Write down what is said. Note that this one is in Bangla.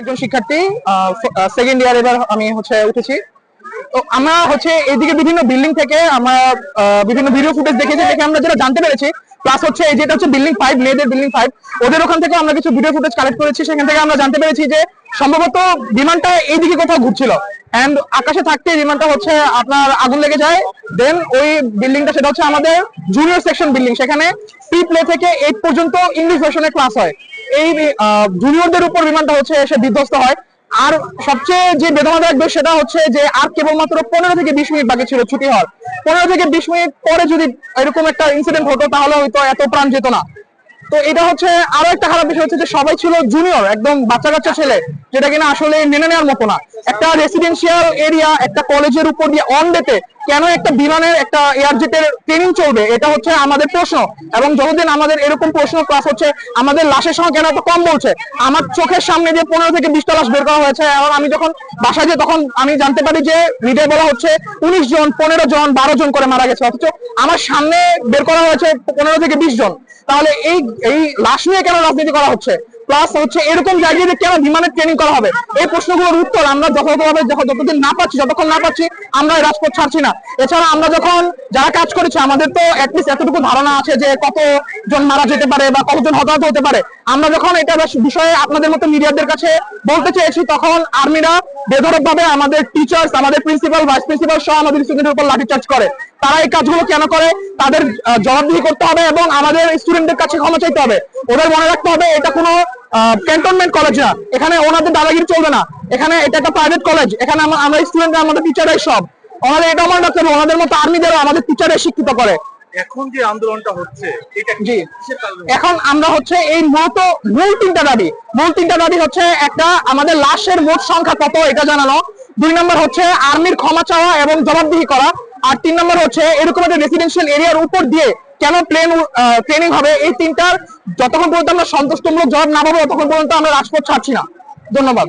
একজন শিক্ষার্থী, সেকেন্ড ইয়ার এবার আমি উঠেছি। তো আমরা এইদিকে বিভিন্ন বিল্ডিং থেকে আমরা বিভিন্ন ভিডিও ফুটেজ দেখেছি, দেখে আমরা যেটা জানতে পেরেছি, প্লাস যেটা বিল্ডিং 5, মেয়েদের বিল্ডিং 5, ওদের ওখান থেকে আমরা কিছু ভিডিও ফুটেজ কালেক্ট করেছি। সেখান থেকে আমরা জানতে পেরেছি যে সম্ভবত বিমানটা এইদিকে কোথাও ঘুরছিল, এন্ড আকাশে থাকতে বিমানটা আপনার আগুন লেগে যায়। দেন ওই বিল্ডিংটা সেটা আমাদের জুনিয়র সেকশন বিল্ডিং, সেখানে প্রি প্লে থেকে 8 পর্যন্ত ইংলিশ ভার্সনের ক্লাস হয়। এই জুনিয়রদের উপর বিমানটা এসে বিধ্বস্ত হয়। আর সবচেয়ে যে বেদনাদায়ক বিষয় সেটা যে আর কেবলমাত্র 15 থেকে 20 মিনিট বাকি ছিল ছুটি হওয়ার। 15 থেকে 20 মিনিট পরে যদি এরকম একটা ইনসিডেন্ট হতো তাহলে হয়তো এত প্রাণ যেত না। তো এটা আরো একটা খারাপ বিষয় যে সবাই ছিল জুনিয়র, একদম বাচ্চা কাচ্চা ছেলে, যেটা কিনা আসলে মেনে নেওয়ার মতো না। একটা রেসিডেন্সিয়াল এরিয়া, একটা কলেজের উপর দিয়ে অন ডেতে কেন একটা বিমানের একটা এয়ারজেটের ট্রেনিং চলবে, এটা আমাদের প্রশ্ন। এবং যতদিন আমাদের এরকম প্রশ্ন প্লাস আমাদের লাশের সংখ্যা কেন এত কম বলছে। আমার চোখের সামনে যে 15 থেকে 20টা লাশ বের করা হয়েছে, এবং আমি যখন বাসায় যাই তখন আমি জানতে পারি যে মিডিয়ায় বলা 19 জন, 15 জন, 12 জন করে মারা গেছে, অথচ আমার সামনে বের করা হয়েছে 15 থেকে 20 জন। তাহলে এই লাশ নিয়ে কেন রাজনীতি করা হচ্ছে? প্লাস এরকম জায়গায় কেন বিমানের ট্রেনিং করা হবে? এই প্রশ্নগুলোর উত্তর আমরা যথাযথভাবে যতক্ষণ না পাচ্ছি আমরা রাজপথ ছাড়ছি না। এছাড়া আমরা যখন যারা কাজ করেছে আমাদের তো অ্যাটলিস্ট এতটুকু ধারণা আছে যে কতজন মারা যেতে পারে বা কতজন হতাহত হতে পারে। আমরা যখন এটা বিষয়ে আপনাদের মতো মিডিয়াদের কাছে বলতে চেয়েছি, তখন আর্মিরা বেধড়ক ভাবে আমাদের টিচার্স, আমাদের প্রিন্সিপাল, ভাইস প্রিন্সিপাল সহ আমাদের স্টুডেন্টের উপর লাঠিচার্জ করে। তারা এই কাজগুলো কেন করে তাদের জবাবদিহি করতে হবে এবং আমাদের স্টুডেন্টদের কাছে ক্ষমা চাইতে হবে। ওদের মনে রাখতে হবে এটা কোনো ক্যান্টনমেন্ট কলেজ না, এখানে ওনাদের দাদাগিরি চলবে না। এখানে এটা একটা প্রাইভেট কলেজ, এখানে আমরা স্টুডেন্ট, আমাদের টিচাররাই সব। ওনাদের এটা মনে রাখতে হবে, ওনাদের মতো আর্মিদেরও আমাদের টিচাররাই শিক্ষিত করে। এখন যে আন্দোলনটা হচ্ছে এটা জি, এখন আমরা এই মূল তিনটা দাবি একটা, আমাদের লাশের মোট সংখ্যা কত এটা জানানো। 2 নম্বর আর্মির ক্ষমা চাওয়া এবং জবাবদিহি করা। আর 3 নম্বর এরকম একটা রেসিডেন্সিয়াল এরিয়ার উপর দিয়ে কেন প্লেন ট্রেনিং হবে। এই তিনটার যতক্ষণ পর্যন্ত আমরা সন্তুষ্টমূলক জবাব না পাবো ততক্ষণ পর্যন্ত আমরা রাজপথ ছাড়ছি না। ধন্যবাদ।